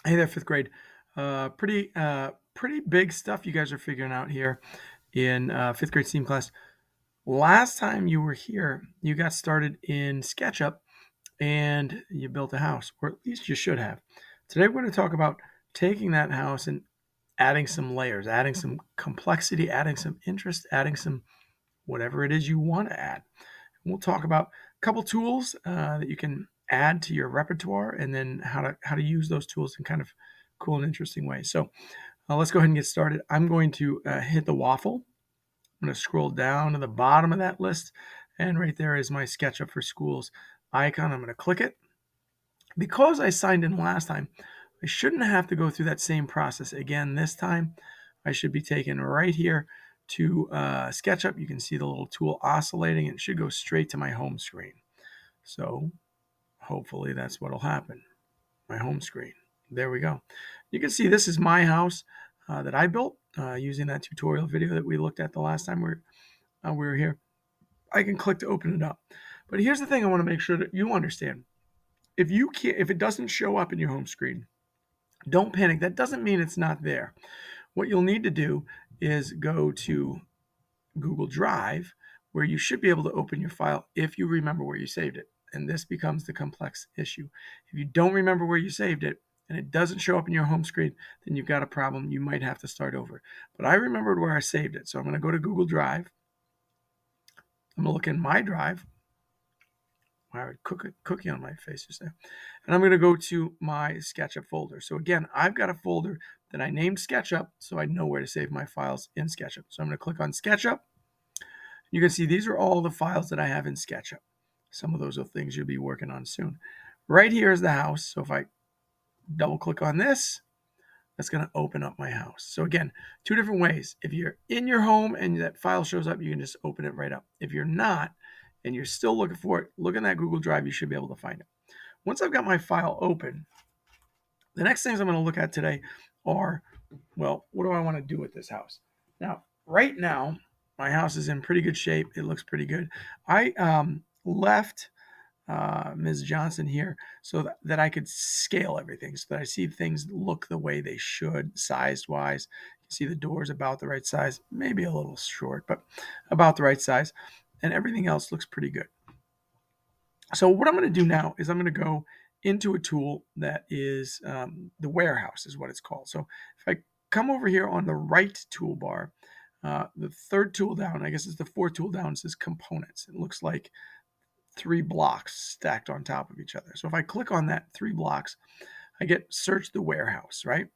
Hey there, fifth grade. Pretty big stuff you guys are figuring out here in fifth grade STEAM class. Last time you were here, you got started in SketchUp and you built a house, or at least you should have. Today we're going to talk about taking that house and adding some layers, adding some complexity, adding some interest, adding some whatever it is you want to add. We'll talk about a couple tools that you can add to your repertoire, and then how to use those tools in kind of cool and interesting ways. So let's go ahead and get started. I'm going to hit the waffle. I'm going to scroll down to the bottom of that list, and right there is my SketchUp for Schools icon. I'm going to click it. Because I signed in last time, I shouldn't have to go through that same process again this time. I should be taken right here to SketchUp. You can see the little tool oscillating. It should go straight to my home screen. So hopefully that's what'll happen. My home screen. There we go. You can see this is my house that I built using that tutorial video that we looked at the last time we were here. I can click to open it up. But here's the thing I want to make sure that you understand. If it doesn't show up in your home screen, don't panic. That doesn't mean it's not there. What you'll need to do is go to Google Drive, where you should be able to open your file if you remember where you saved it. And this becomes the complex issue. If you don't remember where you saved it and it doesn't show up in your home screen, then you've got a problem. You might have to start over. But I remembered where I saved it. So I'm going to go to Google Drive. I'm going to look in my drive. I would cook a cookie on my face just there. And I'm going to go to my SketchUp folder. So again, I've got a folder that I named SketchUp so I know where to save my files in SketchUp. So I'm going to click on SketchUp. You can see these are all the files that I have in SketchUp. Some of those are things you'll be working on soon. Right here is the house. So if I double click on this, that's going to open up my house. So again, two different ways. If you're in your home and that file shows up, you can just open it right up. If you're not and you're still looking for it, look in that Google Drive. You should be able to find it. Once I've got my file open, the next things I'm going to look at today are, well, what do I want to do with this house? Now, right now, my house is in pretty good shape. It looks pretty good. I left Ms. Johnson here so that I could scale everything, so that I see things look the way they should, size-wise. You see the doors about the right size, maybe a little short, but about the right size, and everything else looks pretty good. So what I'm going to do now is I'm going to go into a tool that is the warehouse is what it's called. So if I come over here on the right toolbar, the third tool down, I guess it's the fourth tool down, says components. It looks like three blocks stacked on top of each other. So if I click on that three blocks, I get search the warehouse, right?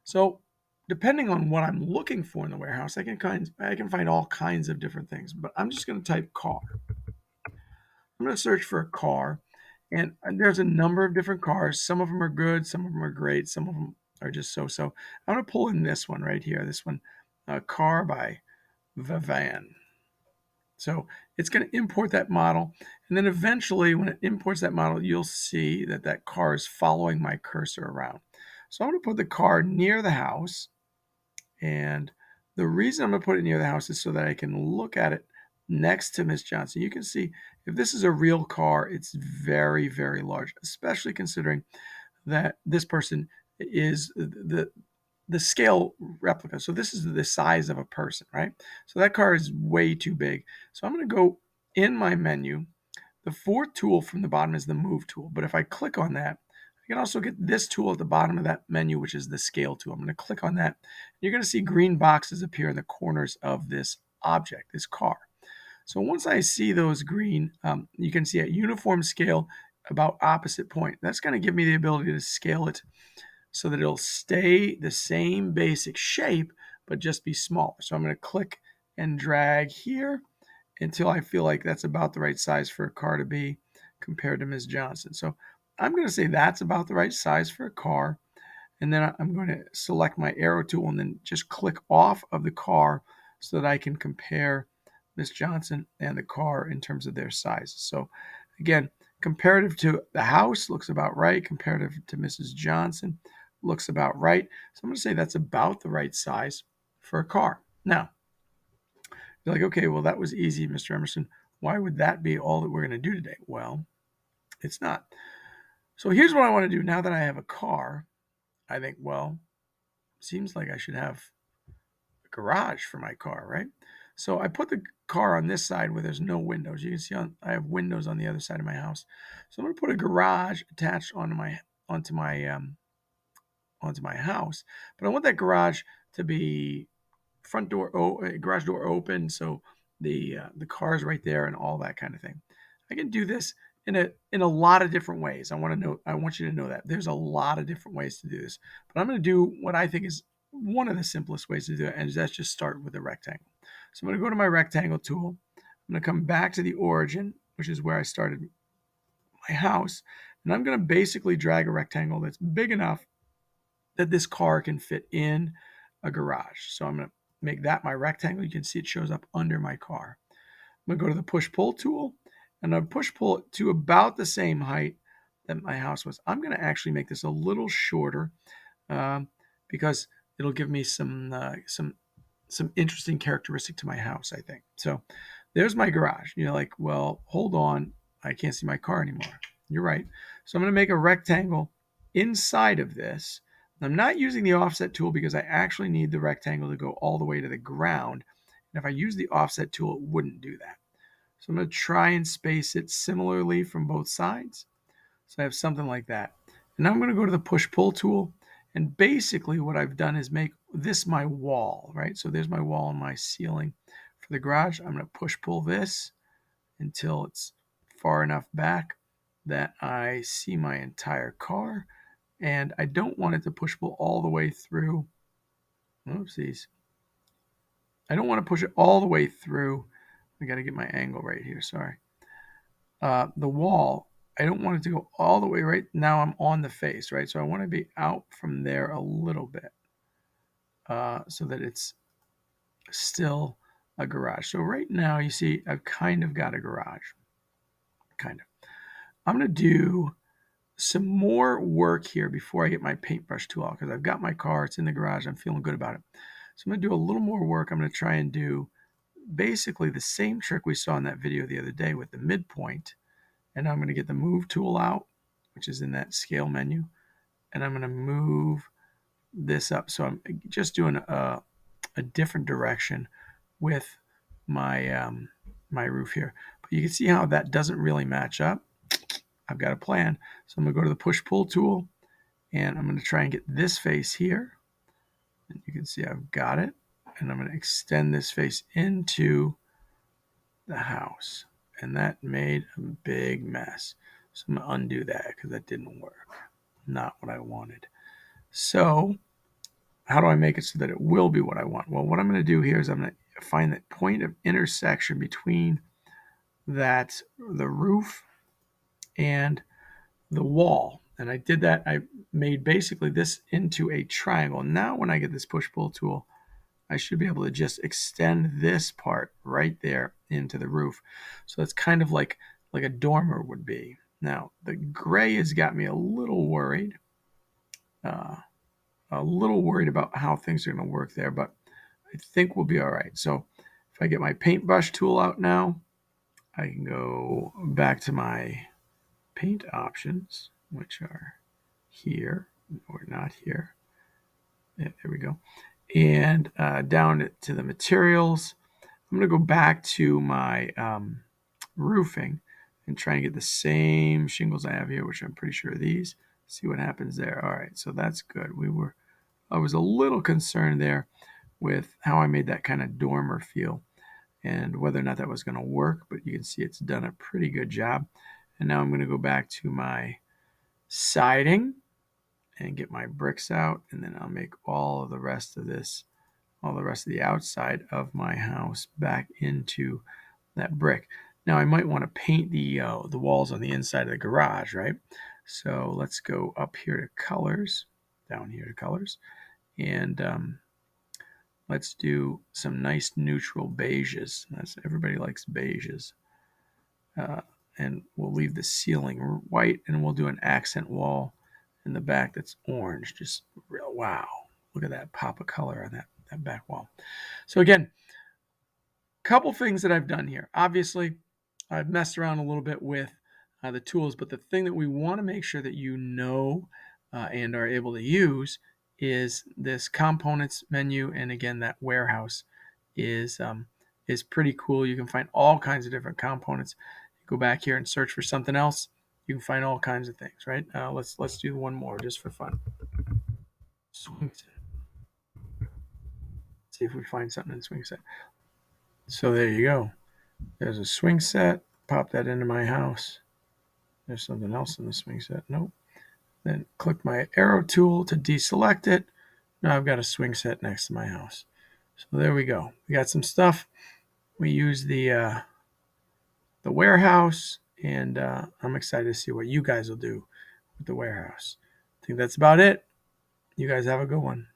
So depending on what I'm looking for in the warehouse, I can find all kinds of different things, but I'm just going to type car. I'm going to search for a car, and there's a number of different cars. Some of them are good, some of them are great, some of them are just so-so. I'm going to pull in this one right here, this one, Car by Vivan. So it's going to import that model, and then eventually when it imports that model, you'll see that that car is following my cursor around. So I'm going to put the car near the house, and the reason I'm going to put it near the house is so that I can look at it next to Miss Johnson. You can see if this is a real car, it's very, very large, especially considering that this person is the scale replica. So this is the size of a person, right? So that car is way too big. So I'm going to go in my menu. The fourth tool from the bottom is the move tool. But if I click on that, I can also get this tool at the bottom of that menu, which is the scale tool. I'm going to click on that. You're going to see green boxes appear in the corners of this object, this car. So once I see those green, you can see a uniform scale about opposite point. That's going to give me the ability to scale it so that it'll stay the same basic shape, but just be smaller. So I'm going to click and drag here until I feel like that's about the right size for a car to be compared to Ms. Johnson. So I'm going to say that's about the right size for a car. And then I'm going to select my arrow tool and then just click off of the car so that I can compare Ms. Johnson and the car in terms of their sizes. So again, comparative to the house looks about right. Comparative to Mrs. Johnson looks about right. So I'm going to say that's about the right size for a car. Now, you're like, okay, well, that was easy, Mr. Emerson. Why would that be all that we're going to do today? Well, it's not. So here's what I want to do now that I have a car. I think, well, seems like I should have a garage for my car, right? So I put the car on this side where there's no windows. You can see I have windows on the other side of my house. So I'm going to put a garage attached onto my onto my house. But I want that garage to be garage door open, so the car's right there and all that kind of thing. I can do this in a lot of different ways. I want you to know that there's a lot of different ways to do this, but I'm going to do what I think is one of the simplest ways to do it, and that's just start with a rectangle. So I'm going to go to my rectangle tool. I'm going to come back to the origin, which is where I started my house, and I'm going to basically drag a rectangle that's big enough that this car can fit in a garage. So I'm going to make that my rectangle. You can see it shows up under my car. I'm going to go to the push-pull tool, and I push-pull it to about the same height that my house was. I'm going to actually make this a little shorter um, because it'll give me some interesting characteristic to my house, I think. So there's my garage. You're like, well, hold on, I can't see my car anymore. You're right. So I'm going to make a rectangle inside of this. I'm not using the offset tool because I actually need the rectangle to go all the way to the ground. And if I use the offset tool, it wouldn't do that. So I'm going to try and space it similarly from both sides. So I have something like that. And now I'm going to go to the push-pull tool. And basically what I've done is make this my wall, right? So there's my wall and my ceiling for the garage. I'm going to push-pull this until it's far enough back that I see my entire car. And I don't want it to push-pull all the way through. Oopsies. I don't want to push it all the way through. I got to get my angle right here. Sorry. The wall, I don't want it to go all the way right now. I'm on the face, right? So I want to be out from there a little bit so that it's still a garage. So right now, you see, I've kind of got a garage, kind of. I'm going to do some more work here before I get my paintbrush tool out because I've got my car. It's in the garage. I'm feeling good about it. So I'm going to do a little more work. I'm going to try and do basically the same trick we saw in that video the other day with the midpoint. And I'm going to get the move tool out, which is in that scale menu. And I'm going to move this up. So I'm just doing a different direction with my roof here. But you can see how that doesn't really match up. I've got a plan. So I'm going to go to the push-pull tool, and I'm going to try and get this face here. And you can see I've got it. And I'm going to extend this face into the house. And that made a big mess. So I'm going to undo that because that didn't work. Not what I wanted. So how do I make it so that it will be what I want? Well, what I'm going to do here is I'm going to find that point of intersection between the roof and the wall. And I did that. I made basically this into a triangle. Now when I get this push-pull tool, I should be able to just extend this part right there into the roof. So it's kind of like a dormer would be. Now, the gray has got me a little worried about how things are going to work there, but I think we'll be all right. So if I get my paintbrush tool out now, I can go back to my paint options, which are here or not here. Yeah, there we go. And down to the materials, I'm going to go back to my roofing and try and get the same shingles I have here, which I'm pretty sure are these. See what happens there. All right, so that's good. I was a little concerned there with how I made that kind of dormer feel and whether or not that was going to work, but you can see it's done a pretty good job. And now I'm going to go back to my siding and get my bricks out, and then I'll make all the rest of the outside of my house back into that brick. Now I might want to paint the walls on the inside of the garage, right? So let's go up here to colors, down here to colors, and let's do some nice neutral beiges. Everybody likes beiges. And we'll leave the ceiling white, and we'll do an accent wall in the back that's orange. Just real wow. Look at that pop of color on that back wall. So again, couple things that I've done here. Obviously, I've messed around a little bit with the tools, but the thing that we want to make sure that you know and are able to use is this components menu. And again, that warehouse is pretty cool. You can find all kinds of different components. You go back here and search for something else. You can find all kinds of things, right? Let's do one more just for fun. Swing set. See if we find something in swing set. So there you go. There's a swing set. Pop that into my house. There's something else in the swing set. Nope. Then click my arrow tool to deselect it. Now I've got a swing set next to my house. So there we go. We got some stuff. We use the warehouse, and I'm excited to see what you guys will do with the warehouse. I think that's about it. You guys have a good one.